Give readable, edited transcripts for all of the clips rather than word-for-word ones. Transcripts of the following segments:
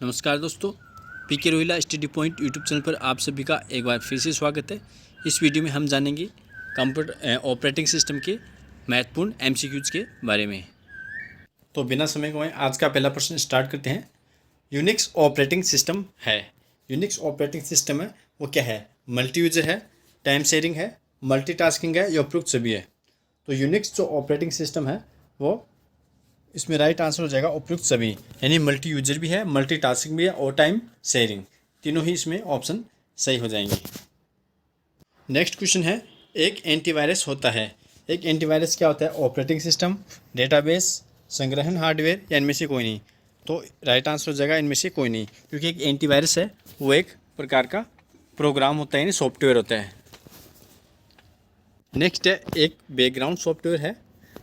नमस्कार दोस्तों, PK Rohila study point YouTube channel पर आप सभी का एक बार फिर से स्वागत है। इस वीडियो में हम जानेंगे कंप्यूटर ऑपरेटिंग सिस्टम के महत्वपूर्ण एमसीक्यूज़ के बारे में। तो बिना समय गंवाए आज का पहला प्रश्न स्टार्ट करते हैं। यूनिक्स ऑपरेटिंग सिस्टम है। यूनिक्स ऑपरेटिंग सिस्टम है वो क्या है? मल्टी यूजर है, टाइम शेयरिंग है, मल्टीटास्किंग है या उपयुक्त सभी है? तो यूनिक्स जो ऑपरेटिंग सिस्टम है वो इसमें राइट आंसर हो जाएगा उपयुक्त सभी, यानी मल्टी यूजर भी है, मल्टीटास्किंग भी है और टाइम शेयरिंग, तीनों ही इसमें ऑप्शन सही हो जाएंगे। नेक्स्ट क्वेश्चन है, एक एंटीवायरस होता है। एक एंटीवायरस क्या होता है? ऑपरेटिंग सिस्टम, डेटाबेस, संग्रहण हार्डवेयर या इनमें से कोई नहीं? तो राइट आंसर हो जाएगा इनमें से कोई नहीं, क्योंकि एक एंटीवायरस है वो एक प्रकार का प्रोग्राम होता है, यानी सॉफ्टवेयर होता है। नेक्स्ट है, एक बैकग्राउंड सॉफ्टवेयर है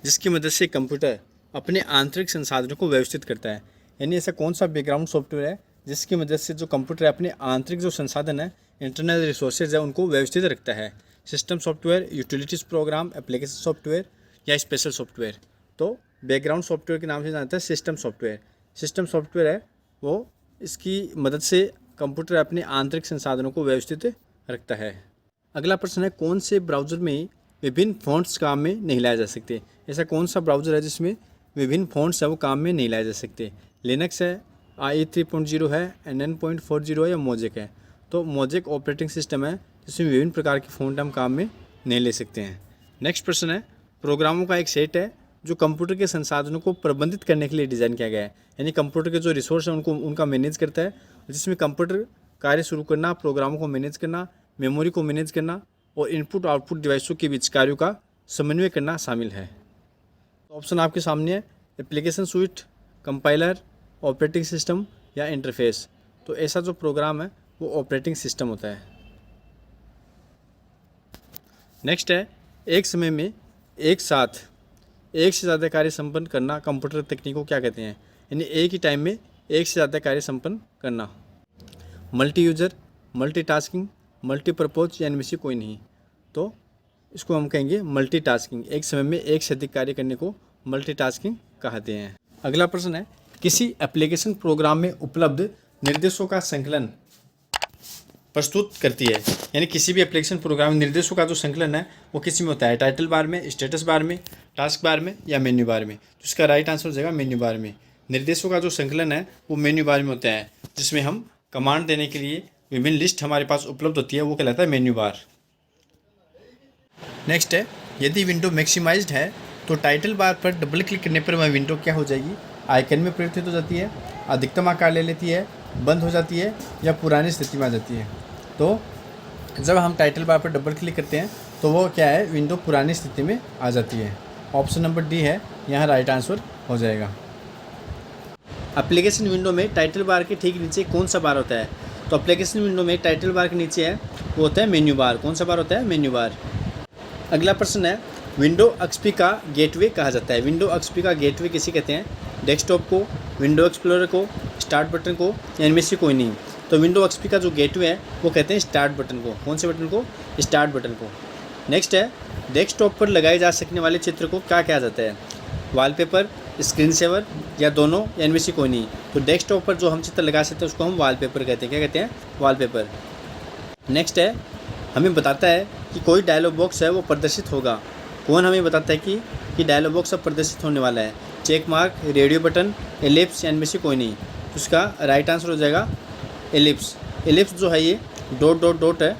जिसकी मदद से कंप्यूटर अपने आंतरिक संसाधनों को व्यवस्थित करता है। यानी ऐसा कौन सा बैकग्राउंड सॉफ्टवेयर है जिसकी मदद से जो कंप्यूटर है अपने आंतरिक जो संसाधन है, इंटरनल रिसोर्सेज है, उनको व्यवस्थित रखता है? System software, utilities program, application software या स्पेशल सॉफ्टवेयर? तो बैकग्राउंड सॉफ्टवेयर के नाम से जानता है सिस्टम सॉफ्टवेयर। सिस्टम सॉफ्टवेयर है वो इसकी मदद से कंप्यूटर अपने आंतरिक संसाधनों को व्यवस्थित रखता है। अगला प्रश्न है, कौन से ब्राउज़र में विभिन्न फ़ॉन्ट्स काम में नहीं लाए जा सकते? ऐसा कौन सा ब्राउज़र है जिसमें विभिन्न फ़ॉन्ट्स है वो काम में नहीं लाए जा सकते? लिनक्स है, IE 3.0 है, NN.40 है या मोजेक है? तो मोजेक ऑपरेटिंग सिस्टम है जिसमें विभिन्न प्रकार की फ़ॉन्ट हम काम में नहीं ले सकते हैं। नेक्स्ट प्रश्न है, प्रोग्रामों का एक सेट है जो कंप्यूटर के संसाधनों को प्रबंधित करने के लिए डिज़ाइन किया गया है। यानी कंप्यूटर के जो रिसोर्स हैं उनका मैनेज करता है, जिसमें कंप्यूटर कार्य शुरू करना, प्रोग्रामों को मैनेज करना, मेमोरी को मैनेज करना और इनपुट आउटपुट डिवाइसों के बीच कार्यों का समन्वय करना शामिल है। तो ऑप्शन आपके सामने है, application suit, compiler, operating system या इंटरफेस। तो ऐसा जो प्रोग्राम है वो ऑपरेटिंग सिस्टम होता है। नेक्स्ट है, एक समय में एक साथ एक से ज़्यादा कार्य संपन्न करना कंप्यूटर तकनीक को क्या कहते हैं? यानी एक ही टाइम में एक से ज़्यादा कार्य संपन्न करना। मल्टी यूजर, मल्टीटास्किंग, मल्टीपर्पज़ या इनमें से कोई नहीं? तो इसको हम कहेंगे मल्टीटास्किंग। एक समय में एक से अधिक कार्य करने को मल्टीटास्किंग कहते हैं। अगला प्रश्न है, किसी एप्लीकेशन प्रोग्राम में उपलब्ध निर्देशों का संकलन प्रस्तुत करती है। यानी किसी भी एप्लीकेशन प्रोग्राम में निर्देशों का जो संकलन है वो किसी में होता है? टाइटल बार में, स्टेटस बार में, टास्क बार में या मेन्यू बार में? तो इसका राइट आंसर हो जाएगा मेन्यू बार में। निर्देशों का जो संकलन है वो मेन्यू बार में होता है, जिसमें हम कमांड देने के लिए विभिन्न लिस्ट हमारे पास उपलब्ध होती है, वो कहलाता है मेन्यू बार। नेक्स्ट है, यदि विंडो मैक्सिमाइज्ड है तो टाइटल बार पर डबल क्लिक करने पर वह विंडो क्या हो जाएगी? आइकन में परिवर्तित हो जाती है, अधिकतम आकार ले लेती है, बंद हो जाती है या पुरानी स्थिति में आ जाती है? तो जब हम टाइटल बार पर डबल क्लिक करते हैं तो वो क्या है? विंडो पुरानी स्थिति में आ जाती है। ऑप्शन नंबर डी है यहाँ राइट आंसर हो जाएगा। एप्लीकेशन विंडो में टाइटल बार के ठीक नीचे कौन सा बार होता है? तो एप्लीकेशन विंडो में टाइटल बार के नीचे है वो होता है मेन्यू बार। कौन सा बार होता है? Menu bar. अगला प्रश्न है, विंडो XP का गेटवे कहा जाता है। विंडो XP का गेटवे किसे कहते हैं? डेस्कटॉप को, विंडो एक्सप्लोरर को, स्टार्ट बटन को या इनमें से कोई नहीं? तो विंडो XP का जो गेटवे है वो कहते हैं स्टार्ट बटन को। कौन से बटन को? स्टार्ट बटन को। नेक्स्ट है, डेस्कटॉप पर लगाए जा सकने वाले चित्र को क्या कहा जाता है? वॉलपेपर, स्क्रीन सेवर या दोनों या इनमें से कोई नहीं? तो डेस्कटॉप पर जो हम चित्र लगा सकते हैं उसको हम वॉलपेपर कहते हैं। क्या कहते हैं? वॉलपेपर। नेक्स्ट है, हमें बताता है कि कोई डायलॉग बॉक्स है वो प्रदर्शित होगा। कौन हमें बताता है कि डायलॉग बॉक्स अब प्रदर्शित होने वाला है? Check mark, radio button, ellipse या इनमें से कोई नहीं? तो उसका राइट आंसर हो जाएगा एलिप्स। एलिप्स जो है ये डॉट डॉट डॉट है,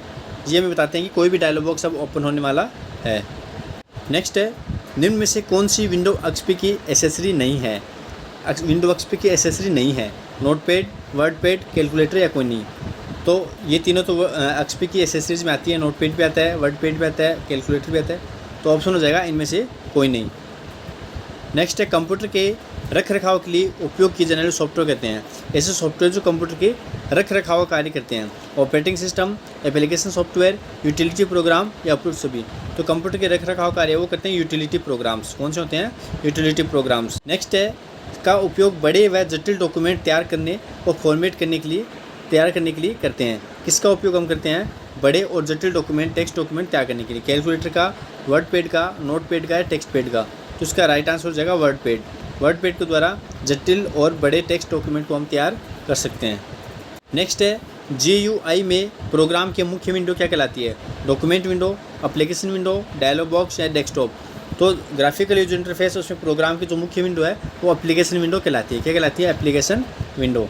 ये हमें बताते हैं कि कोई भी डायलॉग बॉक्स अब ओपन होने वाला है। नेक्स्ट है, निम्न में से कौन सी विंडो XP की एसेसरी नहीं है? विंडो XP की एसेसरी नहीं है? नोटपैड, वर्डपैड, कैलकुलेटर या कोई नहीं? तो ये तीनों तो XP की एसेसरीज में आती है। नोटपैड भी आता है, वर्डपैड भी आता है, कैलकुलेटर भी आता है। तो ऑप्शन हो जाएगा इनमें से कोई नहीं। नेक्स्ट है, कंप्यूटर के रख रखाव के लिए उपयोग किए जाने वाले सॉफ्टवेयर कहते हैं। ऐसे सॉफ्टवेयर जो कंप्यूटर के रख रखाव का कार्य करते हैं? Operating system, application software, utility programme या उपयुक्त सभी? तो कंप्यूटर के रख रखाव कार्य वो करते हैं यूटिलिटी प्रोग्राम्स। कौन से होते हैं? Utility programmes. नेक्स्ट है, का उपयोग बड़े व जटिल डॉक्यूमेंट तैयार करने और फॉर्मेट करने के लिए करते हैं। किसका उपयोग हम करते हैं? बड़े और जटिल डॉक्यूमेंट, टेक्स्ट डॉक्यूमेंट तैयार करने के लिए। कैलकुलेटर का, वर्डपैड का, नोटपैड का या टेक्स्ट पैड का? तो इसका राइट आंसर हो जाएगा वर्डपैड। वर्ड पैड के द्वारा जटिल और बड़े टेक्स्ट डॉक्यूमेंट को हम तैयार कर सकते हैं। नेक्स्ट है GUI में प्रोग्राम की मुख्य विंडो क्या कहलाती है? Document window, application window, dialog box या डेस्कटॉप। तो ग्राफिकल यूजर इंटरफेस उसमें प्रोग्राम की जो मुख्य विंडो है वो एप्लीकेशन विंडो कहलाती है। क्या कहलाती है? Application window.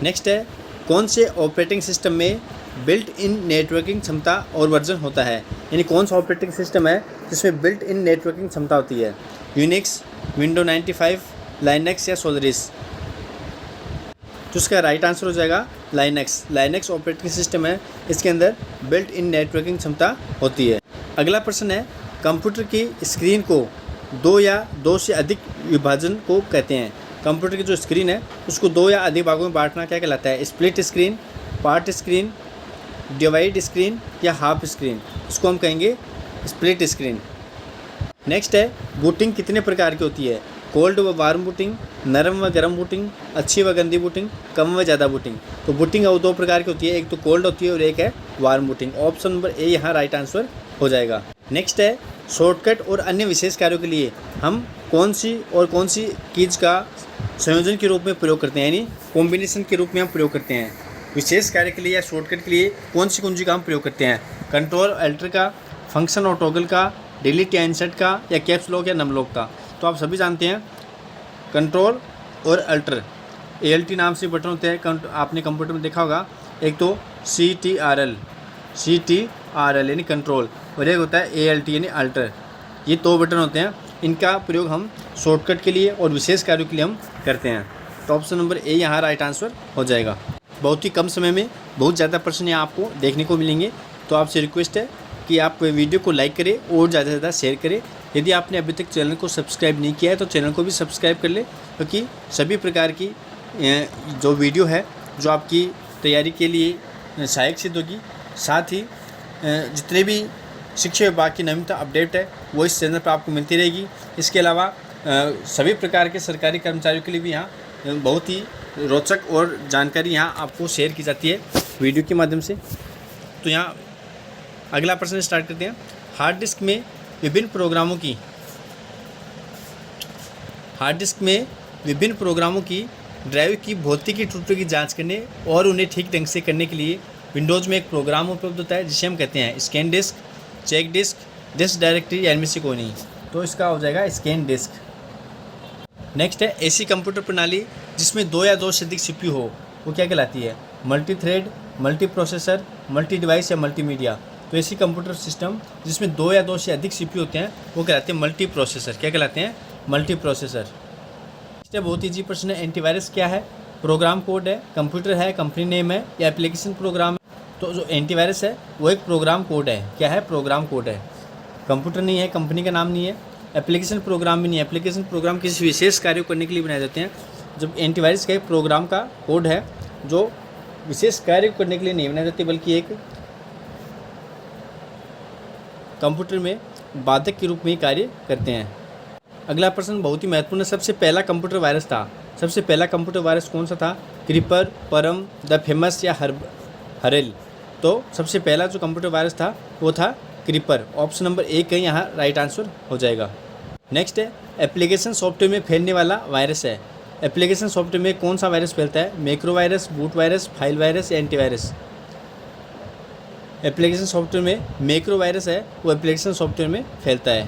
नेक्स्ट है कौन से ऑपरेटिंग सिस्टम में बिल्ट इन नेटवर्किंग क्षमता और वर्जन होता है? यानी कौन सा ऑपरेटिंग सिस्टम है जिसमें बिल्ट इन नेटवर्किंग क्षमता होती है? यूनिक्स, विंडो 95, लाइनक्स या सोलरिस। तो उसका राइट आंसर हो जाएगा लाइनक्स। लाइनक्स ऑपरेटिंग सिस्टम है, इसके अंदर बिल्ट इन नेटवर्किंग क्षमता होती है। अगला प्रश्न है कंप्यूटर की स्क्रीन को दो या दो से अधिक विभाजन को कहते हैं। कंप्यूटर की जो स्क्रीन है उसको दो या अधिक भागों में बांटना क्या कहलाता है? Split screen, part screen, divide screen या हाफ स्क्रीन। इसको हम कहेंगे स्प्लिट स्क्रीन। नेक्स्ट है बूटिंग कितने प्रकार की होती है? कोल्ड व वार्म बूटिंग, नरम व गर्म बूटिंग, अच्छी व गंदी बूटिंग, कम व ज़्यादा बूटिंग। तो बूटिंग वो दो प्रकार की होती है, एक तो कोल्ड होती है और एक है warm booting. Option number A यहाँ राइट आंसर हो जाएगा। नेक्स्ट है शॉर्टकट और अन्य विशेष कार्यों के लिए हम कौन सी कीज का संयोजन के रूप में प्रयोग करते हैं, यानी कॉम्बिनेशन के रूप में हम प्रयोग करते हैं। विशेष कार्य के लिए या शॉर्टकट के लिए कौन सी कुंजी का हम प्रयोग करते हैं? कंट्रोल अल्टर का, फंक्शन और टॉगल का, डिलीट या इंसर्ट का या कैप्स लॉक या नम लॉक का। तो आप सभी जानते हैं कंट्रोल और अल्टर ALT नाम से बटन होते हैं। आपने कंप्यूटर में देखा होगा, एक तो CTRL यानी कंट्रोल और एक होता है ALT यानी अल्टर। ये दो बटन होते हैं, इनका प्रयोग हम शॉर्टकट के लिए और विशेष कार्यों के लिए हम करते हैं। तो ऑप्शन नंबर ए यहाँ राइट आंसर हो जाएगा। बहुत ही कम समय में बहुत ज़्यादा प्रश्न यहाँ आपको देखने को मिलेंगे। तो आपसे रिक्वेस्ट है कि आप वीडियो को लाइक करें और ज़्यादा से ज़्यादा शेयर करें। यदि आपने अभी तक चैनल को सब्सक्राइब नहीं किया है तो चैनल को भी सब्सक्राइब कर ले, क्योंकि सभी प्रकार की जो वीडियो है जो आपकी तैयारी के लिए सहायक सिद्ध होगी। साथ ही जितने भी शिक्षा विभाग की नवीनतम अपडेट है वो इस चैनल पर आपको मिलती रहेगी। इसके अलावा सभी प्रकार के सरकारी कर्मचारियों के लिए भी यहाँ बहुत ही रोचक और जानकारी यहाँ आपको शेयर की जाती है वीडियो के माध्यम से। तो यहाँ अगला प्रश्न स्टार्ट करते हैं। हार्ड डिस्क में विभिन्न प्रोग्रामों की ड्राइव की भौतिकी त्रुटियों की जांच करने और उन्हें ठीक ढंग से करने के लिए विंडोज़ में एक प्रोग्राम उपलब्ध होता है जिसे हम कहते हैं scan disk, check disk, disk directory या इनमें से कोई नहीं। तो इसका हो जाएगा स्कैन डिस्क। नेक्स्ट है ऐसी कंप्यूटर प्रणाली जिसमें दो या दो से अधिक CPU हो, वो क्या कहलाती है? Multi thread, multi processor, multi device या मल्टीमीडिया। तो ऐसी कंप्यूटर सिस्टम जिसमें दो या दो से अधिक CPU होते हैं वो कहलाते हैं मल्टी प्रोसेसर। क्या कहलाते हैं? Multi processor. नेक्स्ट है बहुत ईजी प्रश्न है, एंटीवायरस क्या है? प्रोग्राम कोड है, कंप्यूटर है, कंपनी नेम है या एप्लीकेशन प्रोग्राम है? तो जो एंटीवायरस है वो एक प्रोग्राम कोड है। क्या है? प्रोग्राम कोड है। कंप्यूटर नहीं है, कंपनी का नाम नहीं है, एप्लीकेशन प्रोग्राम भी नहीं है। एप्लीकेशन प्रोग्राम किसी विशेष कार्य करने के लिए बनाए जाते हैं, जब एंटीवायरस का एक प्रोग्राम का कोड है जो विशेष कार्य करने के लिए नहीं बनाए जाते बल्कि एक कंप्यूटर में बाधक के रूप में ही कार्य करते हैं। अगला प्रश्न बहुत ही महत्वपूर्ण है। सबसे पहला कंप्यूटर वायरस था, सबसे पहला कंप्यूटर वायरस कौन सा था? क्रीपर, परम, द फेमस या हरेल। तो सबसे पहला जो कंप्यूटर वायरस था वो था क्रीपर। ऑप्शन नंबर ए का यहाँ राइट आंसर हो जाएगा। नेक्स्ट है एप्लीकेशन सॉफ्टवेयर में फैलने वाला वायरस है। एप्लीकेशन सॉफ्टवेयर में कौन सा वायरस फैलता है? Macro virus, boot virus, file virus या एंटीवायरस। एप्लीकेशन सॉफ्टवेयर में मैक्रो वायरस है वो एप्लीकेशन सॉफ्टवेयर में फैलता है।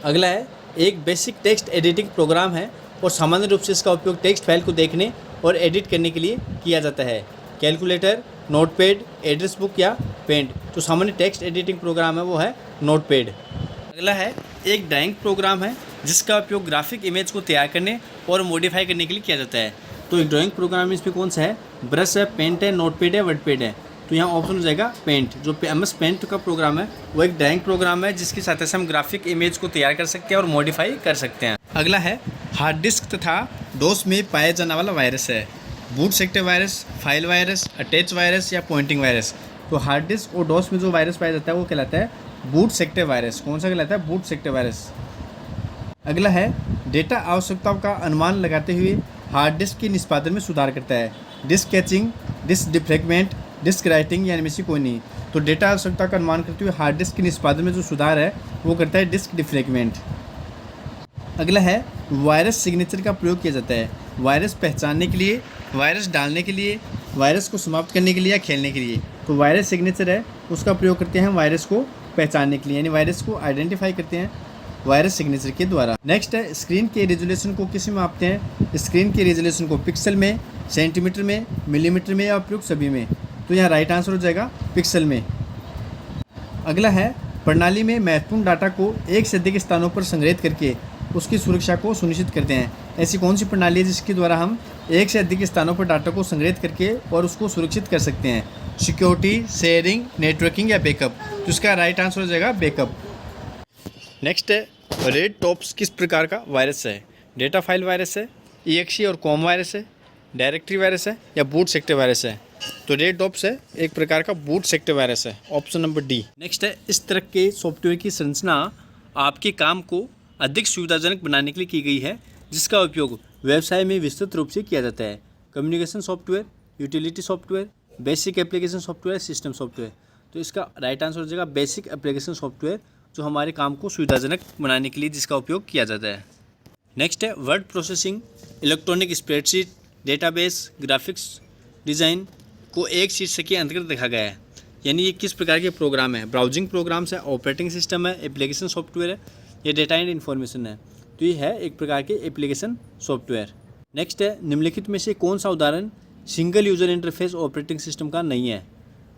अगला है एक बेसिक टेक्स्ट एडिटिंग प्रोग्राम है और सामान्य रूप से इसका उपयोग टेक्स्ट फाइल को देखने और एडिट करने के लिए किया जाता है। कैलकुलेटर, नोटपैड, एड्रेस बुक या पेंट। तो सामान्य टेक्स्ट एडिटिंग प्रोग्राम है वो है नोटपैड। अगला है एक ड्राइंग प्रोग्राम है जिसका उपयोग ग्राफिक इमेज को तैयार करने और मॉडिफाई करने के लिए किया जाता है। तो एक ड्राइंग प्रोग्राम इसमें कौन सा है? ब्रश है, पेंट है, नोटपैड है, वर्डपैड है। तो यहाँ ऑप्शन हो जाएगा पेंट। जो MS पेंट का प्रोग्राम है वो एक ड्राइंग प्रोग्राम है जिसकी सहायता से हम ग्राफिक इमेज को तैयार कर सकते हैं और मॉडिफाई कर सकते हैं। अगला है हार्ड डिस्क तथा डोस में पाया जाने वाला वायरस है। Boot sector virus, file virus, attach virus या पॉइंटिंग वायरस। तो हार्ड डिस्क और डोस में जो वायरस पाया जाता है वो कहलाता है बूट सेक्टर वायरस। कौन सा कहलाता है? Boot sector virus. अगला है डेटा आवश्यकताओं का अनुमान लगाते हुए हार्ड डिस्क के निष्पादन में सुधार करता है। Disk caching, disk defragment, disk writing या इनमें से कोई नहीं। तो डेटा आवश्यकता का अनुमान करते हुए हार्ड डिस्क के निष्पादन में जो सुधार है वो करता है डिस्क डिफ्रैगमेंट। अगला है वायरस सिग्नेचर का प्रयोग किया जाता है वायरस पहचानने के लिए, वायरस डालने के लिए, वायरस को समाप्त करने के लिए या खेलने के लिए। तो वायरस सिग्नेचर है उसका प्रयोग करते हैं वायरस को पहचानने के लिए, यानी वायरस को आइडेंटिफाई करते हैं वायरस सिग्नेचर के द्वारा। नेक्स्ट है स्क्रीन के रेजोल्यूशन को किस में मापते हैं? स्क्रीन के रेजोल्यूशन को पिक्सल में, सेंटीमीटर में, मिलीमीटर में या उपयुक्त सभी में। तो यहाँ राइट आंसर हो जाएगा पिक्सल में। अगला है प्रणाली में महत्वपूर्ण डाटा को एक से अधिक स्थानों पर संग्रहित करके उसकी सुरक्षा को सुनिश्चित करते हैं। ऐसी कौन सी प्रणाली है जिसके द्वारा हम एक से अधिक स्थानों पर डाटा को संग्रहित करके और उसको सुरक्षित कर सकते हैं? सिक्योरिटी, शेयरिंग, नेटवर्किंग या बैकअप। तो इसका राइट आंसर हो जाएगा बैकअप। नेक्स्ट है रेड टॉप्स किस प्रकार का वायरस है? डेटा फाइल वायरस है, EXE और कॉम वायरस है, डायरेक्टरी वायरस है या बूट सेक्टर वायरस है? तो रेड टॉप्स है एक प्रकार का बूट सेक्टर वायरस है, ऑप्शन नंबर डी। नेक्स्ट है इस तरह के सॉफ्टवेयर की संरचना आपके काम को अधिक सुविधाजनक बनाने के लिए की गई है जिसका उपयोग व्यवसाय में विस्तृत रूप से किया जाता है। Communication software, utility software, basic application software, system software. तो इसका राइट आंसर हो जाएगा बेसिक एप्लीकेशन सॉफ्टवेयर, जो हमारे काम को सुविधाजनक बनाने के लिए जिसका उपयोग किया जाता है। नेक्स्ट है word processing, electronic spreadsheet, database, graphics design को एक शीर्षक के अंतर्गत देखा गया है। यानी ये किस प्रकार के प्रोग्राम है? ब्राउजिंग प्रोग्राम्स है, ऑपरेटिंग सिस्टम है, एप्लीकेशन सॉफ्टवेयर है, ये डेटा एंड इन्फॉर्मेशन है। तो ये है एक प्रकार के एप्लीकेशन सॉफ्टवेयर। नेक्स्ट है निम्नलिखित में से कौन सा उदाहरण single user interface operating system का नहीं है?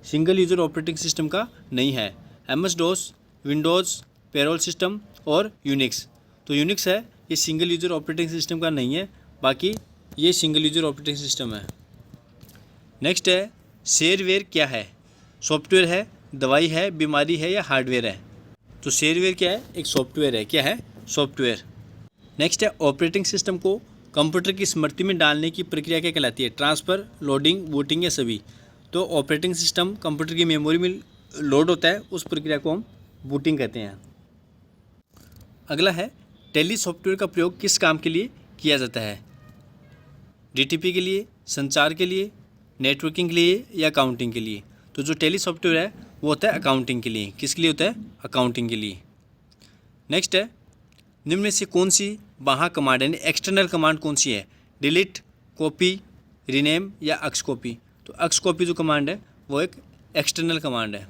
सिंगल यूज़र ऑपरेटिंग सिस्टम का नहीं है MS-DOS, विंडोज़, पेरोल सिस्टम और यूनिक्स। तो यूनिक्स है ये सिंगल यूज़र ऑपरेटिंग सिस्टम का नहीं है, बाकी ये सिंगल यूज़र ऑपरेटिंग सिस्टम है। नेक्स्ट है शेयरवेयर क्या है? सॉफ्टवेयर है, दवाई है, बीमारी है या हार्डवेयर है? तो शेयरवेयर क्या है? एक सॉफ्टवेयर है। क्या है? सॉफ्टवेयर। नेक्स्ट है ऑपरेटिंग सिस्टम को कंप्यूटर की स्मृति में डालने की प्रक्रिया क्या कहलाती है? ट्रांसफ़र, लोडिंग, बूटिंग या सभी? तो ऑपरेटिंग सिस्टम कंप्यूटर की मेमोरी में लोड होता है, उस प्रक्रिया को हम बूटिंग कहते हैं। अगला है टेली सॉफ्टवेयर का प्रयोग किस काम के लिए किया जाता है? DTP के लिए, संचार के लिए, नेटवर्किंग के लिए या अकाउंटिंग के लिए? तो जो टेली सॉफ्टवेयर है वो होता है अकाउंटिंग के लिए। किसके लिए होता है? अकाउंटिंग के लिए। नेक्स्ट है निम्न में से कौन सी बाह्य कमांड यानी एक्सटर्नल कमांड कौन सी है? डिलीट, कॉपी, रीनेम या अक्स कॉपी? तो अक्स कॉपी जो कमांड है वो एक एक्सटर्नल कमांड है।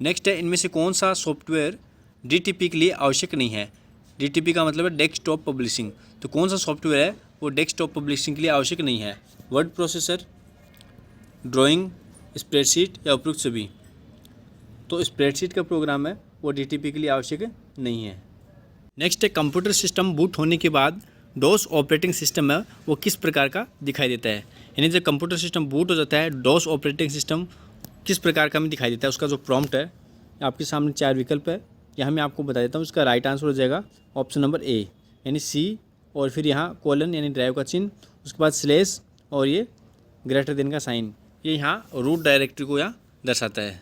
नेक्स्ट है इनमें से कौन सा सॉफ्टवेयर DTP के लिए आवश्यक नहीं है? DTP का मतलब है डेस्कटॉप पब्लिशिंग। तो कौन सा सॉफ्टवेयर है वो डेस्कटॉप पब्लिशिंग के लिए आवश्यक नहीं है? वर्ड प्रोसेसर, ड्राइंग, स्प्रेडशीट या उपयुक्त सभी? तो स्प्रेडशीट का प्रोग्राम है वो DTP के लिए आवश्यक नहीं है। नेक्स्ट है कंप्यूटर सिस्टम बूट होने के बाद DOS ऑपरेटिंग सिस्टम है वो किस प्रकार का दिखाई देता है? यानी जब कंप्यूटर सिस्टम बूट हो जाता है DOS ऑपरेटिंग सिस्टम किस प्रकार का हमें दिखाई देता है? उसका जो प्रॉम्प्ट है आपके सामने 4 विकल्प है, यहाँ मैं आपको बता देता हूँ। उसका राइट आंसर हो जाएगा ऑप्शन नंबर A यानी C और फिर यहाँ कोलन यानी ड्राइव का चिन्ह, उसके बाद स्लेश और ये ग्रेटर देन का साइन, ये यहाँ रूट डायरेक्टरी को यहाँ दर्शाता है।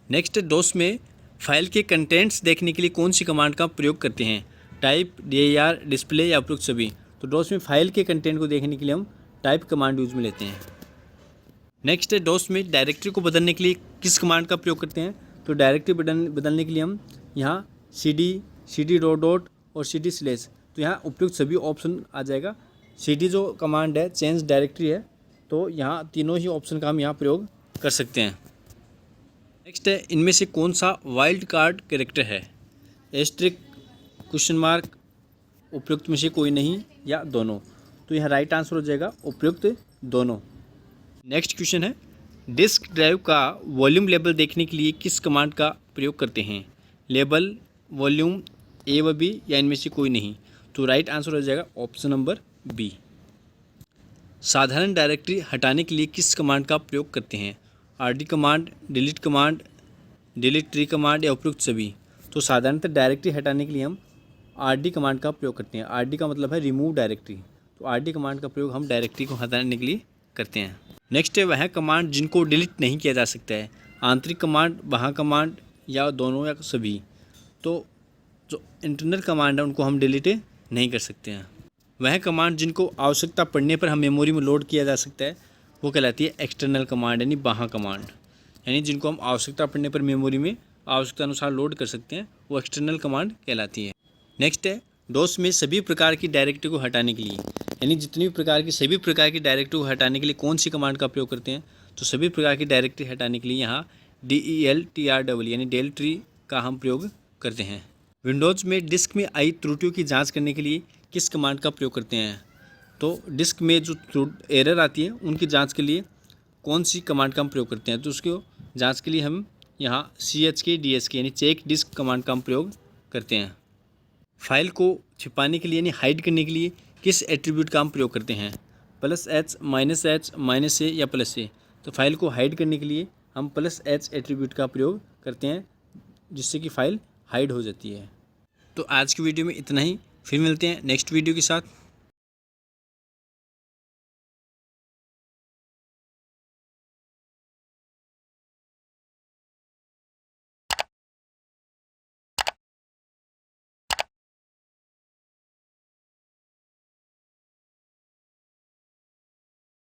नेक्स्ट DOS में फाइल के कंटेंट्स देखने के लिए कौन सी कमांड का प्रयोग करते हैं? टाइप, DIR, डिस्प्ले या उपयुक्त सभी? तो DOS में फाइल के कंटेंट को देखने के लिए हम टाइप कमांड यूज में लेते हैं। नेक्स्ट है DOS में डायरेक्टरी को बदलने के लिए किस कमांड का प्रयोग करते हैं? तो डायरेक्टरी बदलने के लिए हम यहाँ CD डॉट और CD/। तो यहाँ उपयुक्त सभी ऑप्शन आ जाएगा। CD जो कमांड है चेंज डायरेक्टरी है, तो यहाँ तीनों ही ऑप्शन का हम यहाँ प्रयोग कर सकते हैं। नेक्स्ट है इनमें से कौन सा वाइल्ड कार्ड कैरेक्टर है? एस्ट्रिक, क्वेश्चन मार्क, उपयुक्त में से कोई नहीं या दोनों? तो यहाँ राइट आंसर हो जाएगा उपयुक्त दोनों। नेक्स्ट क्वेश्चन है डिस्क ड्राइव का वॉल्यूम लेवल देखने के लिए किस कमांड का प्रयोग करते हैं? लेबल, वॉल्यूम, A व B या इनमें से कोई नहीं? तो राइट आंसर हो जाएगा ऑप्शन नंबर B। साधारण डायरेक्टरी हटाने के लिए किस कमांड का प्रयोग करते हैं? RD command, delete command, delete tree command या उपयुक्त सभी? तो साधारणतः डायरेक्टरी हटाने के लिए हम RD कमांड का प्रयोग करते हैं। RD का मतलब है रिमूव डायरेक्टरी। तो RD कमांड का प्रयोग हम डायरेक्टरी को हटाने के लिए करते हैं। नेक्स्ट है वह कमांड जिनको डिलीट नहीं किया जा सकता है? आंतरिक कमांड, बाह्य कमांड या दोनों या सभी? तो जो इंटरनल कमांड है उनको हम डिलीट नहीं कर सकते हैं। वह कमांड जिनको आवश्यकता पड़ने पर हम मेमोरी में लोड किया जा सकता है वो कहलाती है एक्सटर्नल कमांड यानी बाह्य कमांड। यानी जिनको हम आवश्यकता पड़ने पर मेमोरी में आवश्यकता अनुसार लोड कर सकते हैं वो एक्सटर्नल कमांड कहलाती है। नेक्स्ट है डोस में सभी प्रकार की डायरेक्टिव को हटाने के लिए, यानी जितनी प्रकार की सभी प्रकार की डायरेक्टिव को हटाने के लिए कौन सी कमांड का प्रयोग करते हैं, तो सभी प्रकार की डायरेक्टिव हटाने के लिए यहाँ DELTRW यानी डेल ट्री का हम प्रयोग करते हैं। विंडोज़ में डिस्क में आई त्रुटियों की जांच करने के लिए किस कमांड का प्रयोग करते हैं, तो डिस्क में जो एरर आती है उनकी जांच के लिए कौन सी कमांड का हम प्रयोग करते हैं, तो उसको जांच के लिए हम यहाँ CHKDSK यानी चेक डिस्क कमांड का हम प्रयोग करते हैं। फाइल को छिपाने के लिए यानी हाइड करने के लिए किस एट्रीब्यूट का हम प्रयोग करते हैं, +H -H -A या +A, तो फाइल को हाइड करने के लिए हम +H एट्रीब्यूट का प्रयोग करते हैं, जिससे कि फ़ाइल हाइड हो जाती है। तो आज की वीडियो में इतना ही, फिर मिलते हैं नेक्स्ट वीडियो के साथ।